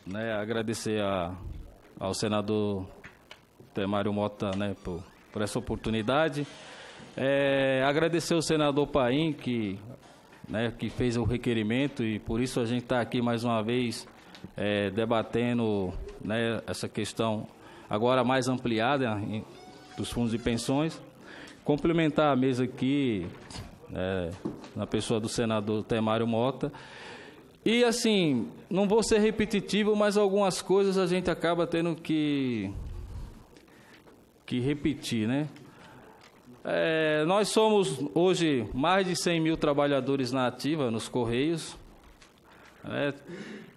Né, agradecer ao senador Temário Mota, né, por essa oportunidade. Agradecer ao senador Paim, que fez o requerimento, e por isso a gente está aqui mais uma vez debatendo, né, essa questão agora mais ampliada dos fundos de pensões. Complementar a mesa aqui, na pessoa do senador Temário Mota. E, assim, não vou ser repetitivo, mas algumas coisas a gente acaba tendo que repetir, né? Nós somos, hoje, mais de 100 mil trabalhadores na ativa, nos Correios,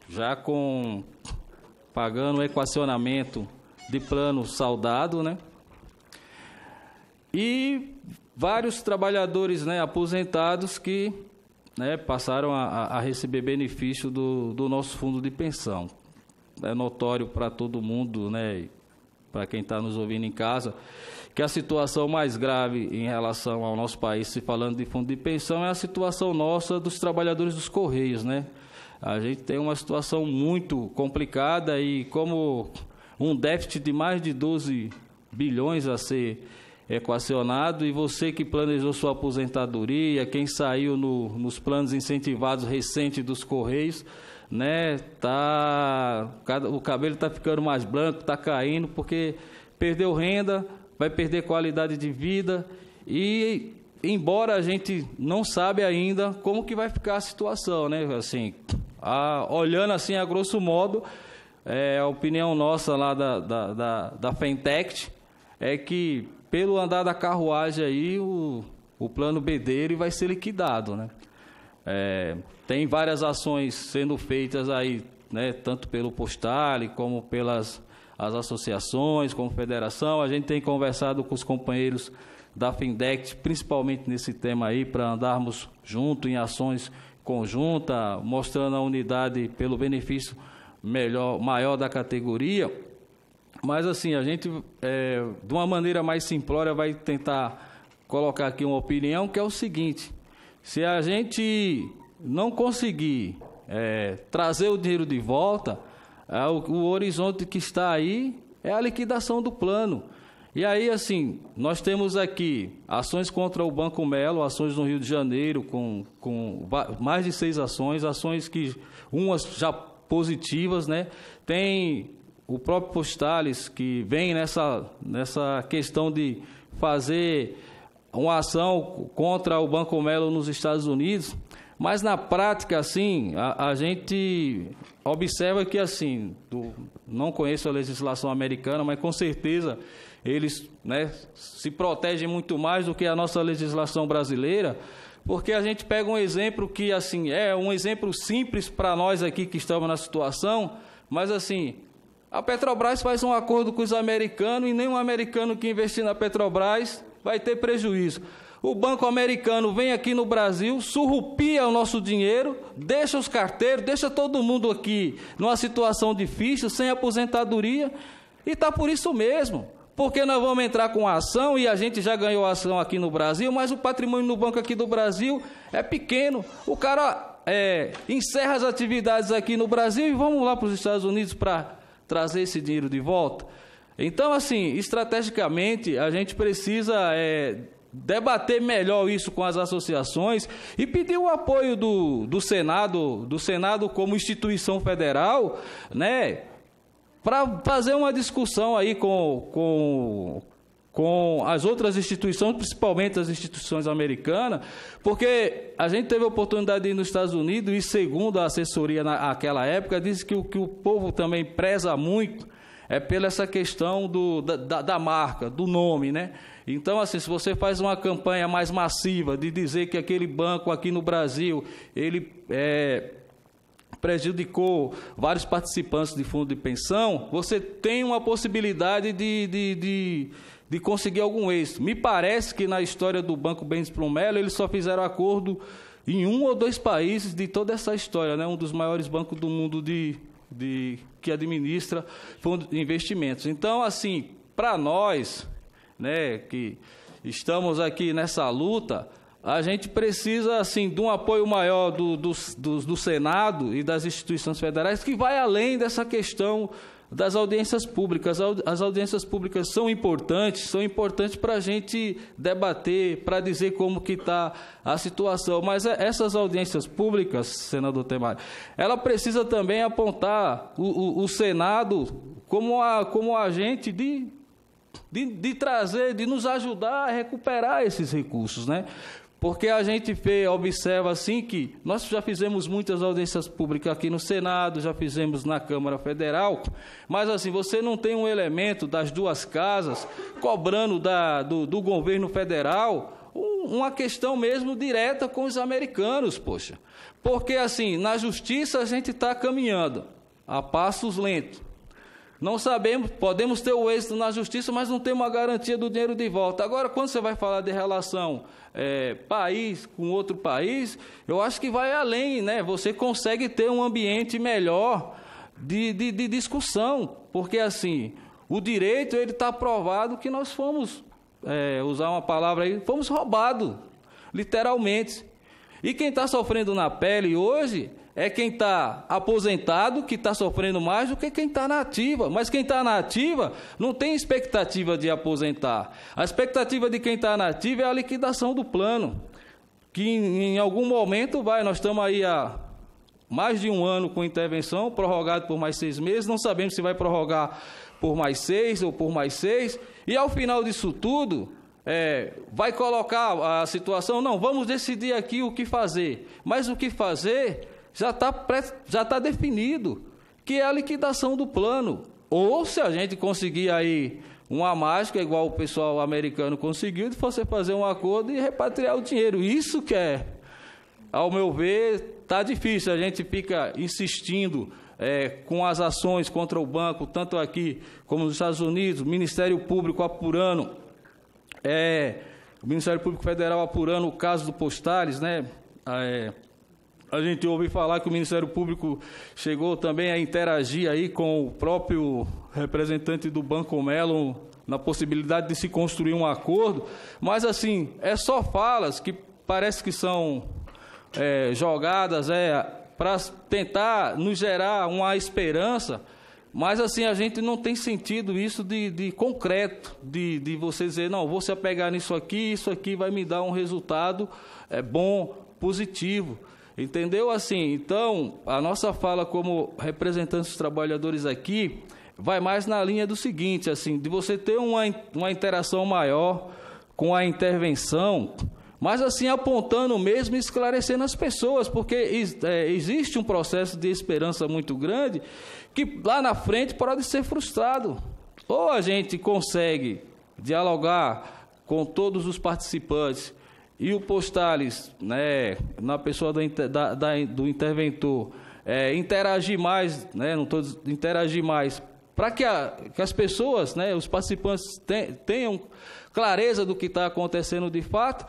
já pagando o equacionamento de plano saudado, né? E vários trabalhadores, né, aposentados que, né, passaram a receber benefício do nosso fundo de pensão. É notório para todo mundo, né, para quem está nos ouvindo em casa, que a situação mais grave em relação ao nosso país, se falando de fundo de pensão, é a situação nossa dos trabalhadores dos Correios, né? A gente tem uma situação muito complicada e como um déficit de mais de 12 bilhões a ser equacionado, e você que planejou sua aposentadoria, quem saiu nos planos incentivados recentes dos Correios, né, o cabelo está ficando mais branco, está caindo, porque perdeu renda, vai perder qualidade de vida, e embora a gente não sabe ainda como que vai ficar a situação, né, assim, olhando assim a grosso modo, a opinião nossa lá da Fentect é que, pelo andar da carruagem aí, o plano B dele vai ser liquidado, né? Tem várias ações sendo feitas aí, né, tanto pelo Postale, como pelas as associações, como federação. A gente tem conversado com os companheiros da Findect, principalmente nesse tema aí, para andarmos juntos em ações conjuntas, mostrando a unidade pelo benefício maior da categoria. Mas, assim, a gente, de uma maneira mais simplória, vai tentar colocar aqui uma opinião, que é o seguinte: se a gente não conseguir trazer o dinheiro de volta, o horizonte que está aí é a liquidação do plano. E aí, assim, nós temos aqui ações contra o Banco Melo, ações no Rio de Janeiro, com mais de 6 ações que, umas já positivas, né? Tem o próprio Postales, que vem nessa questão de fazer uma ação contra o Banco Melo nos Estados Unidos, mas na prática, assim, a gente observa que, assim, não conheço a legislação americana, mas com certeza eles, né, se protegem muito mais do que a nossa legislação brasileira, porque a gente pega um exemplo que, assim, é um exemplo simples para nós aqui que estamos na situação, mas, assim, a Petrobras faz um acordo com os americanos e nenhum americano que investir na Petrobras vai ter prejuízo. O banco americano vem aqui no Brasil, surrupia o nosso dinheiro, deixa os carteiros, deixa todo mundo aqui numa situação difícil, sem aposentadoria, e está por isso mesmo. Porque nós vamos entrar com a ação, e a gente já ganhou a ação aqui no Brasil, mas o patrimônio no banco aqui do Brasil é pequeno. O cara encerra as atividades aqui no Brasil e vamos lá para os Estados Unidos para trazer esse dinheiro de volta. Então, assim, estrategicamente, a gente precisa debater melhor isso com as associações e pedir o apoio do Senado como instituição federal, né, para fazer uma discussão aí com as outras instituições, principalmente as instituições americanas, porque a gente teve a oportunidade de ir nos Estados Unidos e, segundo a assessoria naquela época, disse que o povo também preza muito pela essa questão da marca, do nome, né? Então, assim, se você faz uma campanha mais massiva de dizer que aquele banco aqui no Brasil, ele prejudicou vários participantes de fundo de pensão, você tem uma possibilidade de conseguir algum êxito. Me parece que na história do Banco Benz Plumelo, eles só fizeram acordo em 1 ou 2 países de toda essa história, né? Um dos maiores bancos do mundo que administra fundos de investimentos. Então, assim, para nós, né, que estamos aqui nessa luta, a gente precisa, assim, de um apoio maior do Senado e das instituições federais, que vai além dessa questão das audiências públicas. As audiências públicas são importantes para a gente debater, para dizer como que está a situação, mas essas audiências públicas, senador Temário, ela precisa também apontar o Senado como agente de trazer, de nos ajudar a recuperar esses recursos, né? Porque a gente observa assim que nós já fizemos muitas audiências públicas aqui no Senado, já fizemos na Câmara Federal, mas assim, você não tem um elemento das duas casas cobrando do governo federal uma questão mesmo direta com os americanos, poxa. Porque assim, na justiça a gente está caminhando a passos lentos. Não sabemos, podemos ter o êxito na justiça, mas não temos a garantia do dinheiro de volta. Agora, quando você vai falar de relação país com outro país, eu acho que vai além, né? Você consegue ter um ambiente melhor de discussão, porque assim, o direito ele está provado que nós fomos, usar uma palavra aí, fomos roubados, literalmente. E quem está sofrendo na pele hoje é quem está aposentado, que está sofrendo mais do que quem está na ativa. Mas quem está na ativa não tem expectativa de aposentar. A expectativa de quem está na ativa é a liquidação do plano, que em algum momento nós estamos aí há mais de um ano com intervenção, prorrogado por mais 6 meses, não sabemos se vai prorrogar por mais 6 ou por mais 6, e ao final disso tudo, vai colocar a situação, não, vamos decidir aqui o que fazer, mas o que fazer já está definido, que é a liquidação do plano. Ou se a gente conseguir aí uma mágica, igual o pessoal americano conseguiu, de você fazer um acordo e repatriar o dinheiro. Isso que ao meu ver, está difícil. A gente fica insistindo com as ações contra o banco, tanto aqui como nos Estados Unidos, o Ministério Público apurando, o Ministério Público Federal apurando o caso do Postales, né? A gente ouve falar que o Ministério Público chegou também a interagir aí com o próprio representante do Banco Mellon na possibilidade de se construir um acordo, mas assim, só falas que parece que são jogadas para tentar nos gerar uma esperança, mas assim, a gente não tem sentido isso de concreto, de você dizer, não, vou se apegar nisso aqui, isso aqui vai me dar um resultado bom, positivo. Entendeu? Assim, então, a nossa fala como representantes dos trabalhadores aqui vai mais na linha do seguinte, assim, de você ter uma interação maior com a intervenção, mas assim, apontando mesmo e esclarecendo as pessoas, porque existe um processo de esperança muito grande que lá na frente pode ser frustrado. Ou a gente consegue dialogar com todos os participantes, e o Postales, né, na pessoa do interventor, interagir mais, né, interagir mais, para que as pessoas, né, os participantes tenham clareza do que está acontecendo de fato,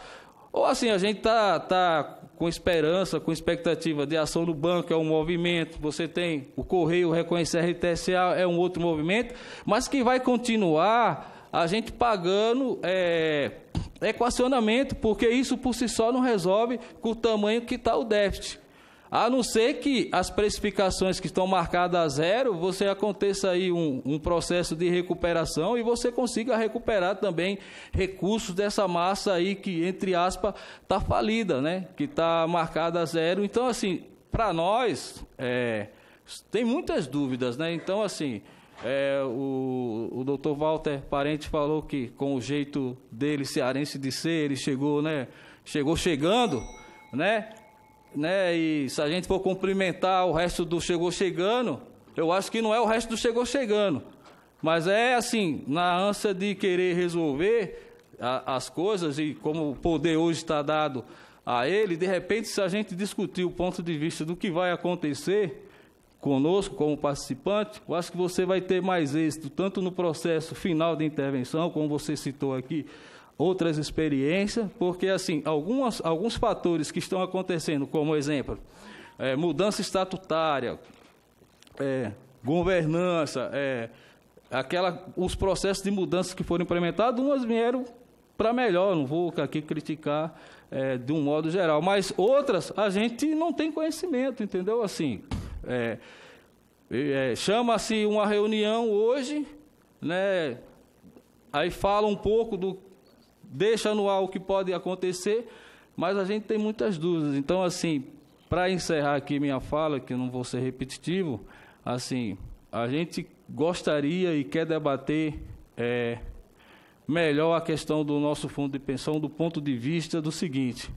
ou assim, a gente tá com esperança, com expectativa de ação do banco, é um movimento, você tem o Correio Reconhecer RTSA, é um outro movimento, mas que vai continuar a gente pagando equacionamento, porque isso por si só não resolve com o tamanho que está o déficit. A não ser que as precificações que estão marcadas a zero, você aconteça aí um processo de recuperação e você consiga recuperar também recursos dessa massa aí que, entre aspas, está falida, né? Que está marcada a zero. Então, assim, para nós, tem muitas dúvidas, né? Então, assim, o doutor Walter Parente falou que com o jeito dele, cearense de ser, ele chegou, né? Chegou chegando, né? E se a gente for cumprimentar o resto do chegou chegando, eu acho que não é o resto do chegou chegando, mas assim, na ânsia de querer resolver as coisas, e como o poder hoje está dado a ele, de repente, se a gente discutir o ponto de vista do que vai acontecer conosco como participante, eu acho que você vai ter mais êxito, tanto no processo final de intervenção, como você citou aqui, outras experiências, porque assim, alguns fatores que estão acontecendo, como exemplo, mudança estatutária, governança, os processos de mudança que foram implementados, umas vieram para melhor, não vou aqui criticar de um modo geral. Mas outras a gente não tem conhecimento, entendeu? Assim, chama-se uma reunião hoje, né? Aí fala um pouco deixa no ar o que pode acontecer, mas a gente tem muitas dúvidas. Então, assim, para encerrar aqui minha fala, que eu não vou ser repetitivo, assim, a gente gostaria e quer debater melhor a questão do nosso fundo de pensão do ponto de vista do seguinte: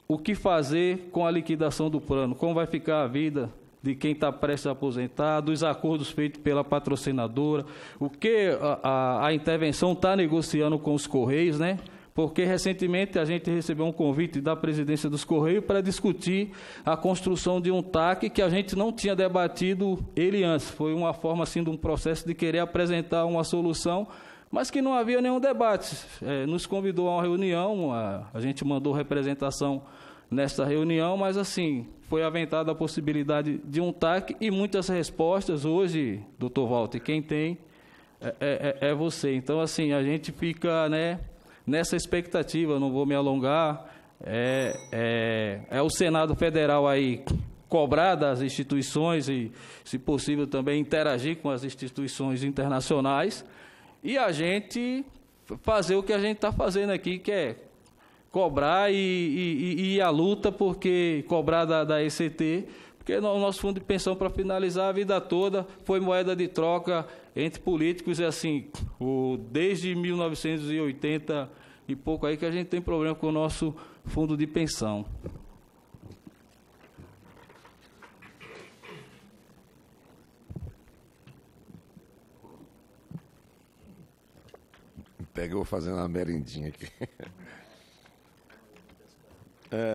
o que fazer com a liquidação do plano? Como vai ficar a vida de quem está prestes a aposentar, dos acordos feitos pela patrocinadora, o que a intervenção está negociando com os Correios, né? Porque recentemente a gente recebeu um convite da presidência dos Correios para discutir a construção de um TAC que a gente não tinha debatido ele antes. Foi uma forma assim de um processo de querer apresentar uma solução, mas que não havia nenhum debate. Nos convidou a uma reunião, a gente mandou representação nesta reunião, mas assim, foi aventada a possibilidade de um TAC e muitas respostas. Hoje, doutor Walter, quem tem é você. Então, assim, a gente fica, né, nessa expectativa, não vou me alongar, o Senado Federal aí cobrar das instituições e, se possível, também interagir com as instituições internacionais e a gente fazer o que a gente está fazendo aqui, que é cobrar e ir à luta, porque cobrar da ECT, porque o nosso fundo de pensão, para finalizar, a vida toda foi moeda de troca entre políticos, e assim, desde 1980 e pouco aí que a gente tem problema com o nosso fundo de pensão. Pega, eu vou fazendo uma merendinha aqui.